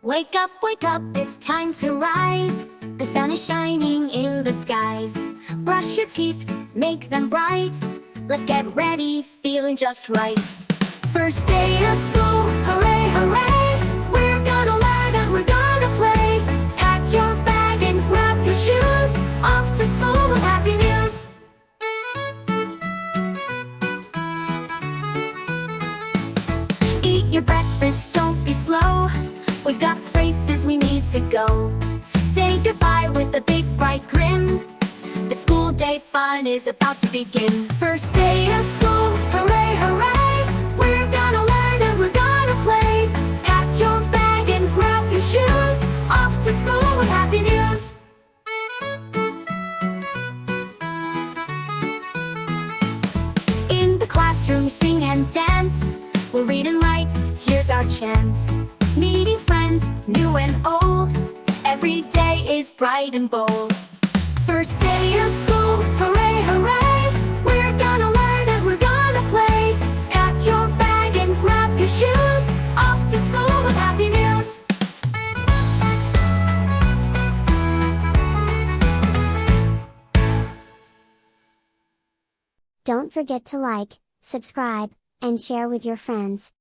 wake up, it's time to rise. The sun is shining in the skies. Brush your teeth, make them bright. Let's get ready, feeling just right. First day of school, hooray, hooray. We're gonna learn and we're gonna play. Pack your bag and grab your shoes. Off to school with happy news. Eat your breakfast, don't be slow. We've got places we need to go. Say goodbye with a big bright grin. The school day fun is about to begin. First day of school, hooray, hooray. We're gonna learn and we're gonna play. Pack your bag and grab your shoes. Off to school with happy news. In the classroom, sing and dance. We'll read and write, here's our chance. Meeting friends, new and old. Every day is bright and bold. First day of school, hooray, hooray. We're gonna learn and we're gonna play. Pack your bag and grab your shoes. Off to school with happy news. Don't forget to like, subscribe, and share with your friends.